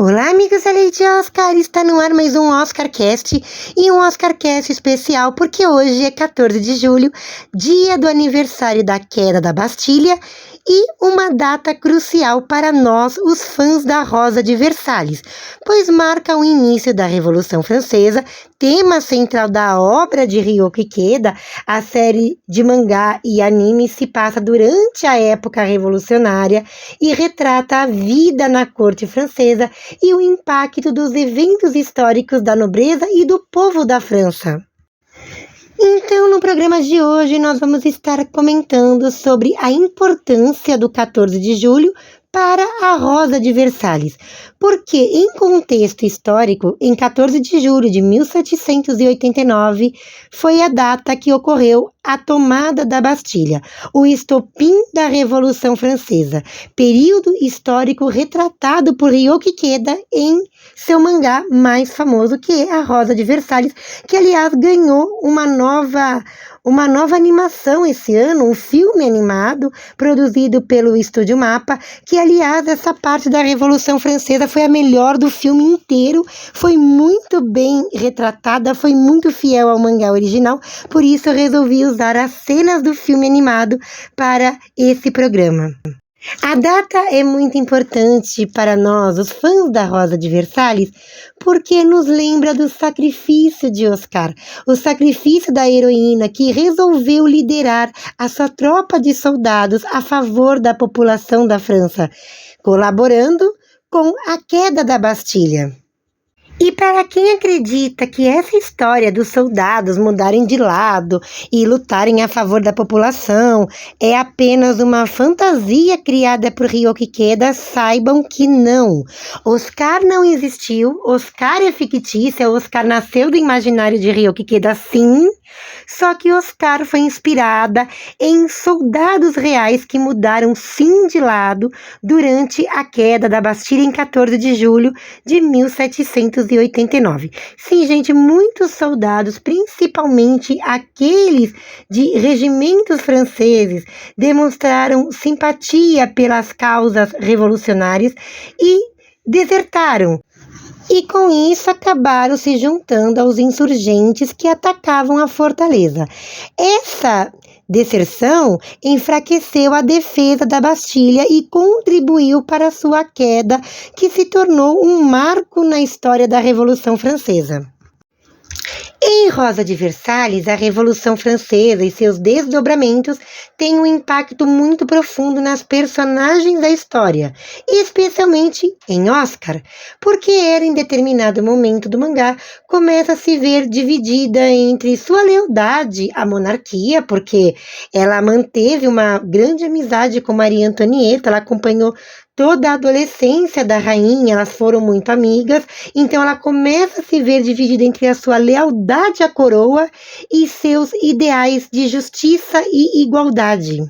Olá, amigos da Lei de Oscar! Está no ar mais um OscarCast e um OscarCast especial porque hoje é 14 de julho, dia do aniversário da queda da Bastilha e uma data crucial para nós, os fãs da Rosa de Versalhes, pois marca o início da Revolução Francesa, tema central da obra de Ryoko Ikeda. A série de mangá e anime se passa durante a época revolucionária e retrata a vida na corte francesa e o impacto dos eventos históricos da nobreza e do povo da França. Então, no programa de hoje, nós vamos estar comentando sobre a importância do 14 de julho para a Rosa de Versalhes, porque, em contexto histórico, em 14 de julho de 1789, foi a data que ocorreu a tomada da Bastilha, o estopim da Revolução Francesa, período histórico retratado por Ryoko Ikeda em seu mangá mais famoso, que é a Rosa de Versalhes, que, aliás, ganhou uma nova animação esse ano, um filme animado produzido pelo Estúdio Mapa, que, aliás, essa parte da Revolução Francesa foi a melhor do filme inteiro, foi muito bem retratada, foi muito fiel ao mangá original, por isso eu resolvi usar as cenas do filme animado para esse programa. A data é muito importante para nós, os fãs da Rosa de Versalhes, porque nos lembra do sacrifício de Oscar, o sacrifício da heroína que resolveu liderar a sua tropa de soldados a favor da população da França, colaborando com a queda da Bastilha. E para quem acredita que essa história dos soldados mudarem de lado e lutarem a favor da população é apenas uma fantasia criada por Ryoko Ikeda, saibam que não. Oscar não existiu, Oscar é fictícia, Oscar nasceu do imaginário de Ryoko Ikeda, sim, só que Oscar foi inspirada em soldados reais que mudaram sim de lado durante a queda da Bastilha em 14 de julho de 1789. Sim, gente, muitos soldados, principalmente aqueles de regimentos franceses, demonstraram simpatia pelas causas revolucionárias e desertaram. E com isso acabaram se juntando aos insurgentes que atacavam a fortaleza. Essa deserção enfraqueceu a defesa da Bastilha e contribuiu para sua queda, que se tornou um marco na história da Revolução Francesa. Em Rosa de Versalhes, a Revolução Francesa e seus desdobramentos têm um impacto muito profundo nas personagens da história, especialmente em Oscar, porque ela, em determinado momento do mangá, começa a se ver dividida entre sua lealdade à monarquia, porque ela manteve uma grande amizade com Maria Antonieta, ela acompanhou toda a adolescência da rainha, elas foram muito amigas, então ela começa a se ver dividida entre a sua lealdade à coroa e seus ideais de justiça e igualdade.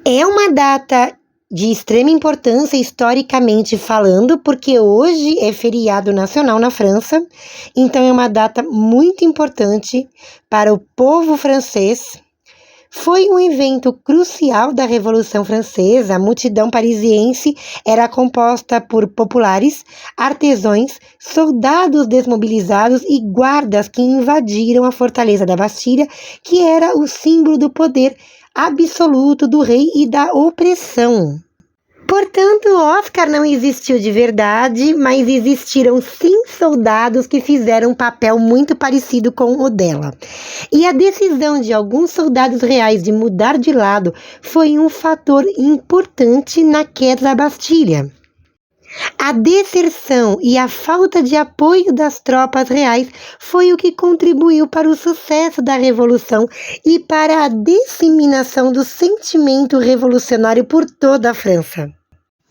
É uma data de extrema importância historicamente falando, porque hoje é feriado nacional na França, então é uma data muito importante para o povo francês. Foi um evento crucial da Revolução Francesa. A multidão parisiense era composta por populares, artesãos, soldados desmobilizados e guardas que invadiram a fortaleza da Bastilha, que era o símbolo do poder absoluto do rei e da opressão. Portanto, Oscar não existiu de verdade, mas existiram sim soldados que fizeram um papel muito parecido com o dela. E a decisão de alguns soldados reais de mudar de lado foi um fator importante na queda da Bastilha. A deserção e a falta de apoio das tropas reais foi o que contribuiu para o sucesso da Revolução e para a disseminação do sentimento revolucionário por toda a França.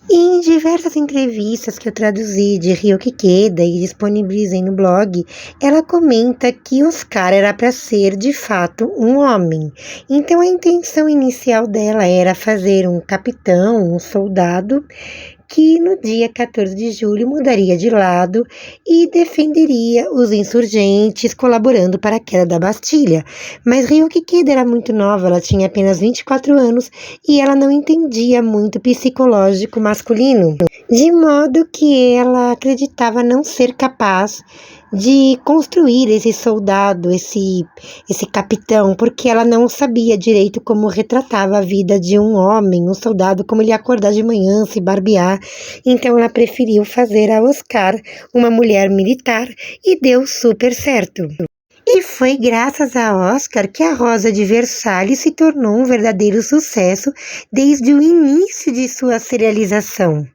Em diversas entrevistas que eu traduzi de Ryoko Ikeda e disponibilizei no blog, ela comenta que Oscar era para ser, de fato, um homem. Então a intenção inicial dela era fazer um capitão, um soldado, que no dia 14 de julho mudaria de lado e defenderia os insurgentes, colaborando para a queda da Bastilha. Mas Ryuki Keda era muito nova, ela tinha apenas 24 anos e ela não entendia muito psicológico masculino, de modo que ela acreditava não ser capaz de construir esse soldado, esse capitão, porque ela não sabia direito como retratava a vida de um homem, um soldado, como ele ia acordar de manhã, se barbear. Então ela preferiu fazer a Oscar uma mulher militar e deu super certo. E foi graças a Oscar que a Rosa de Versalhes se tornou um verdadeiro sucesso desde o início de sua serialização.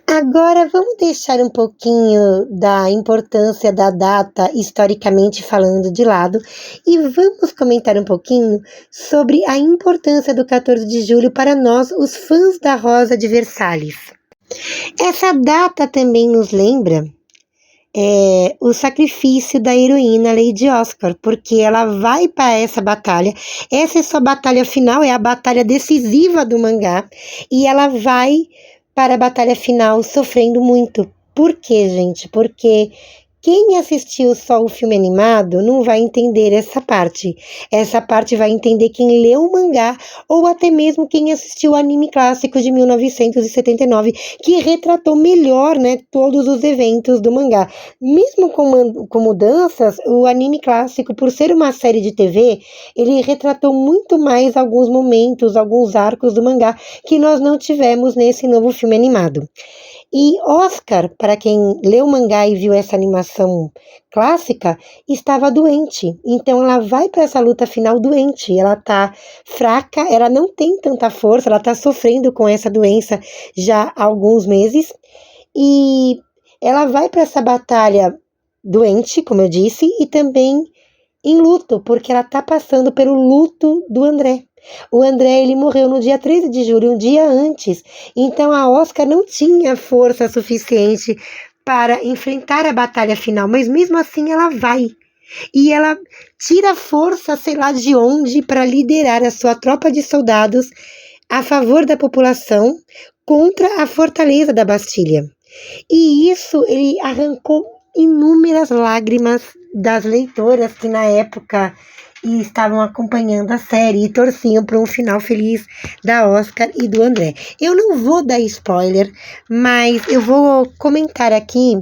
Agora vamos deixar um pouquinho da importância da data historicamente falando de lado e vamos comentar um pouquinho sobre a importância do 14 de julho para nós, os fãs da Rosa de Versalhes. Essa data também nos lembra o sacrifício da heroína Lady Oscar, porque ela vai para essa batalha, essa é sua batalha final, é a batalha decisiva do mangá, e ela vai para a batalha final sofrendo muito. Por quê, gente? Porque quem assistiu só o filme animado não vai entender essa parte. Essa parte vai entender quem leu o mangá ou até mesmo quem assistiu o anime clássico de 1979, que retratou melhor, né, todos os eventos do mangá. Mesmo com mudanças, o anime clássico, por ser uma série de TV, ele retratou muito mais alguns momentos, alguns arcos do mangá que nós não tivemos nesse novo filme animado. E Oscar, para quem leu o mangá e viu essa animação clássica, estava doente. Então ela vai para essa luta final doente. Ela tá fraca, ela não tem tanta força, ela tá sofrendo com essa doença já há alguns meses. E ela vai para essa batalha doente, como eu disse, e também em luto, porque ela tá passando pelo luto do André. O André, ele morreu no dia 13 de julho, um dia antes. Então a Oscar não tinha força suficiente para enfrentar a batalha final, mas mesmo assim ela vai. E ela tira força, sei lá de onde, para liderar a sua tropa de soldados a favor da população contra a fortaleza da Bastilha. E isso ele arrancou inúmeras lágrimas das leitoras que na época estavam acompanhando a série e torciam para um final feliz da Oscar e do André. Eu não vou dar spoiler, mas eu vou comentar aqui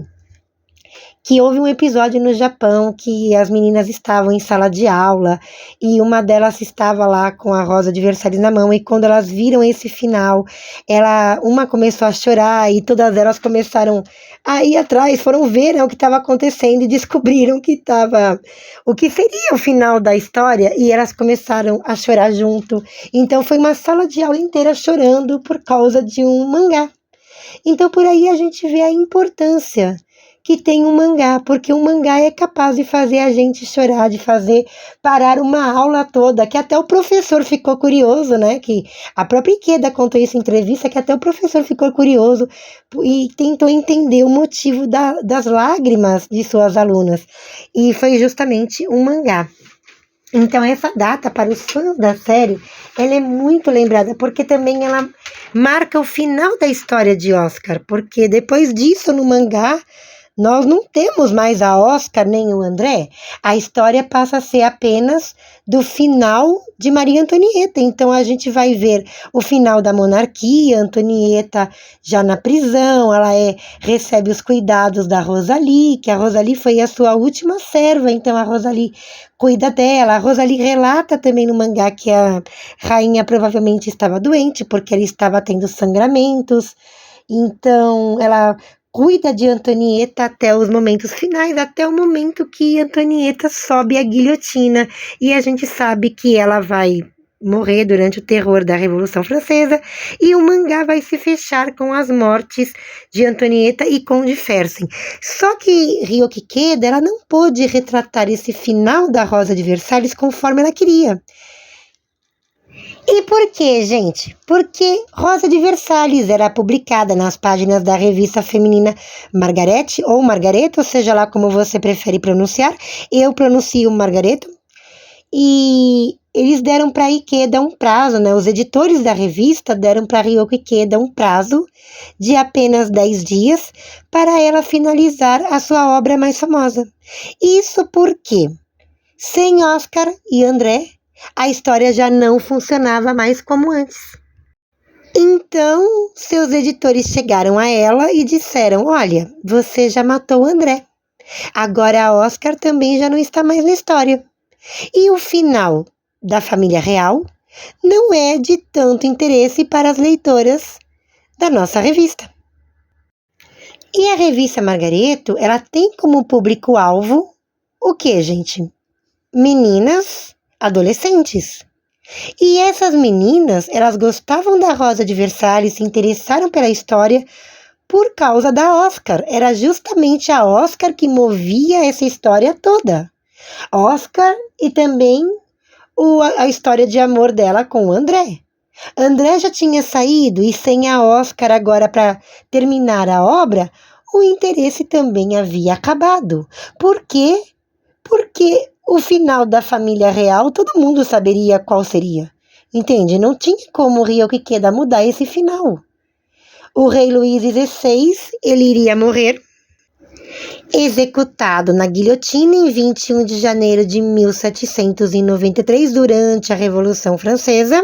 que houve um episódio no Japão que as meninas estavam em sala de aula e uma delas estava lá com a Rosa de Versalhes na mão, e quando elas viram esse final, uma começou a chorar e todas elas começaram a ir atrás, foram ver, né, o que estava acontecendo e descobriram o que seria o final da história, e elas começaram a chorar junto. Então foi uma sala de aula inteira chorando por causa de um mangá. Então por aí a gente vê a importância que tem um mangá, porque um mangá é capaz de fazer a gente chorar, de fazer parar uma aula toda, que até o professor ficou curioso, né, que a própria Ikeda contou isso em entrevista, que até o professor ficou curioso e tentou entender o motivo das lágrimas de suas alunas, e foi justamente um mangá. Então essa data, para os fãs da série, ela é muito lembrada, porque também ela marca o final da história de Oscar, porque depois disso no mangá, nós não temos mais a Oscar nem o André. A história passa a ser apenas do final de Maria Antonieta. Então a gente vai ver o final da monarquia, Antonieta já na prisão, ela recebe os cuidados da Rosalie, que a Rosalie foi a sua última serva, então a Rosalie cuida dela. A Rosalie relata também no mangá que a rainha provavelmente estava doente, porque ela estava tendo sangramentos, então ela cuida de Antonieta até os momentos finais, até o momento que Antonieta sobe a guilhotina, e a gente sabe que ela vai morrer durante o terror da Revolução Francesa, e o mangá vai se fechar com as mortes de Antonieta e com de Fersen. Só que Ryuki Keda, ela não pôde retratar esse final da Rosa de Versalhes conforme ela queria. E por quê, gente? Porque Rosa de Versalhes era publicada nas páginas da revista feminina Margarete ou Margareta, ou seja lá como você prefere pronunciar. Eu pronuncio Margareta. E eles deram para a Ikeda um prazo, né? Os editores da revista deram para Ryoko Ikeda um prazo de apenas 10 dias para ela finalizar a sua obra mais famosa. Isso porque, sem Oscar e André, a história já não funcionava mais como antes. Então, seus editores chegaram a ela e disseram: olha, você já matou o André. Agora a Oscar também já não está mais na história. E o final da família real não é de tanto interesse para as leitoras da nossa revista. E a revista Margareto, ela tem como público-alvo o que, gente? Meninas adolescentes. E essas meninas, elas gostavam da Rosa de Versalhes, se interessaram pela história por causa da Oscar. Era justamente a Oscar que movia essa história toda. Oscar e também a história de amor dela com o André. André já tinha saído e sem a Oscar agora para terminar a obra, o interesse também havia acabado. Por quê? Porque o final da família real todo mundo saberia qual seria. Entende? Não tinha como Ryoko Ikeda mudar esse final. O rei Luís XVI, ele iria morrer executado na guilhotina em 21 de janeiro de 1793, durante a Revolução Francesa.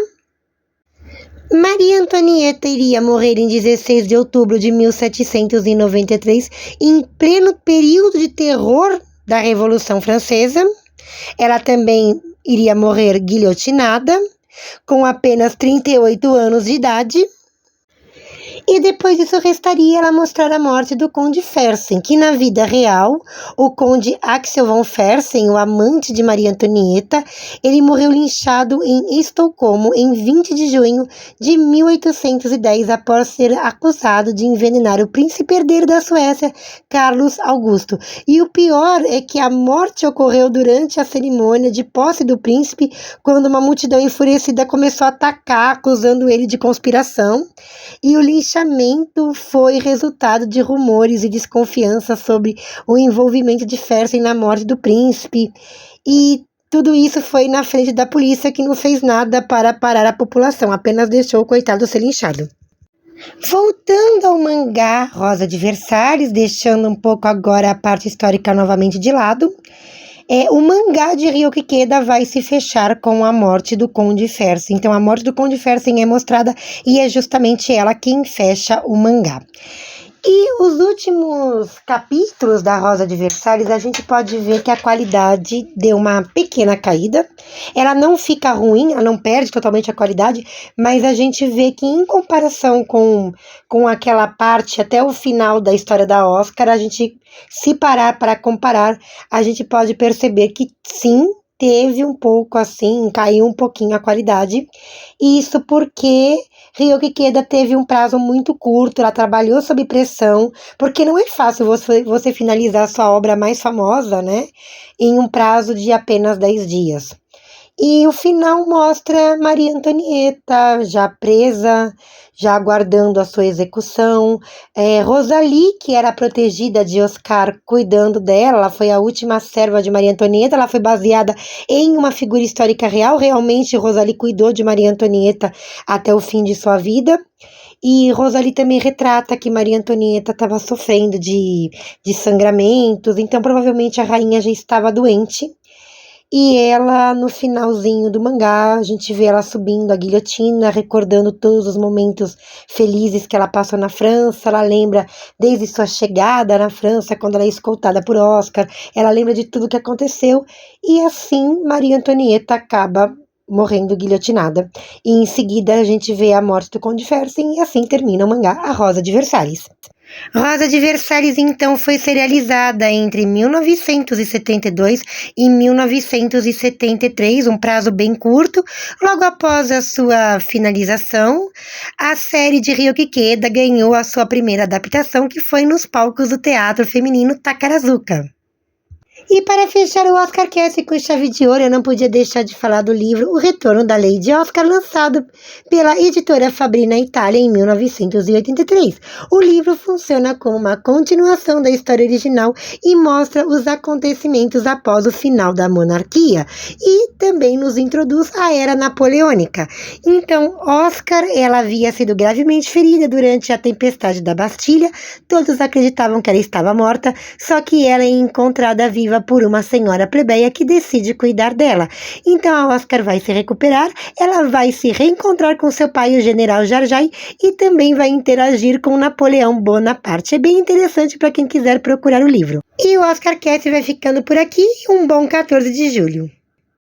Maria Antonieta iria morrer em 16 de outubro de 1793, em pleno período de terror da Revolução Francesa. Ela também iria morrer guilhotinada, com apenas 38 anos de idade. E depois disso restaria ela mostrar a morte do Conde Fersen, que na vida real, o Conde Axel von Fersen, o amante de Maria Antonieta, ele morreu linchado em Estocolmo em 20 de junho de 1810, após ser acusado de envenenar o príncipe herdeiro da Suécia, Carlos Augusto. E o pior é que a morte ocorreu durante a cerimônia de posse do príncipe, quando uma multidão enfurecida começou a atacar, acusando ele de conspiração. E o linchamento foi resultado de rumores e desconfiança sobre o envolvimento de Fersen na morte do príncipe. E tudo isso foi na frente da polícia, que não fez nada para parar a população, apenas deixou o coitado ser linchado. Voltando ao mangá Rosa de Versalhes, deixando um pouco agora a parte histórica novamente de lado, o mangá de Ryoko Ikeda vai se fechar com a morte do Conde Fersen. Então, a morte do Conde Fersen é mostrada e é justamente ela quem fecha o mangá. E os últimos capítulos da Rosa de Versalhes, a gente pode ver que a qualidade deu uma pequena caída. Ela não fica ruim, ela não perde totalmente a qualidade, mas a gente vê que em comparação com aquela parte até o final da história da Oscar, a gente, se parar para comparar, a gente pode perceber que sim, teve um pouco assim, caiu um pouquinho a qualidade. Isso porque Ryoko Ikeda teve um prazo muito curto, ela trabalhou sob pressão, porque não é fácil você finalizar a sua obra mais famosa, né, em um prazo de apenas 10 dias. E o final mostra Maria Antonieta já presa, já aguardando a sua execução. Rosalie, que era protegida de Oscar, cuidando dela, ela foi a última serva de Maria Antonieta, ela foi baseada em uma figura histórica real. Realmente, Rosalie cuidou de Maria Antonieta até o fim de sua vida. E Rosalie também retrata que Maria Antonieta estava sofrendo de sangramentos, então provavelmente a rainha já estava doente. E ela, no finalzinho do mangá, a gente vê ela subindo a guilhotina, recordando todos os momentos felizes que ela passou na França. Ela lembra desde sua chegada na França, quando ela é escoltada por Oscar. Ela lembra de tudo que aconteceu. E assim, Maria Antonieta acaba morrendo guilhotinada. E em seguida, a gente vê a morte do Conde Fersen, e assim termina o mangá A Rosa de Versalhes. Rosa de Versalhes, então, foi serializada entre 1972 e 1973, um prazo bem curto. Logo após a sua finalização, a série de Ryoko Ikeda ganhou a sua primeira adaptação, que foi nos palcos do Teatro Feminino Takarazuka. E para fechar o Oscar Cast com chave de ouro, eu não podia deixar de falar do livro O Retorno da Lady Oscar, lançado pela editora Fabrina Itália em 1983. O livro funciona como uma continuação da história original e mostra os acontecimentos após o final da monarquia e também nos introduz a era napoleônica. Então, Oscar, ela havia sido gravemente ferida durante a tempestade da Bastilha. Todos acreditavam que ela estava morta, só que ela é encontrada viva por uma senhora plebeia que decide cuidar dela. Então a Oscar vai se recuperar, ela vai se reencontrar com seu pai, o general Jarjai, e também vai interagir com Napoleão Bonaparte. É bem interessante para quem quiser procurar o livro. E o Oscar Cast vai ficando por aqui. Um bom 14 de julho.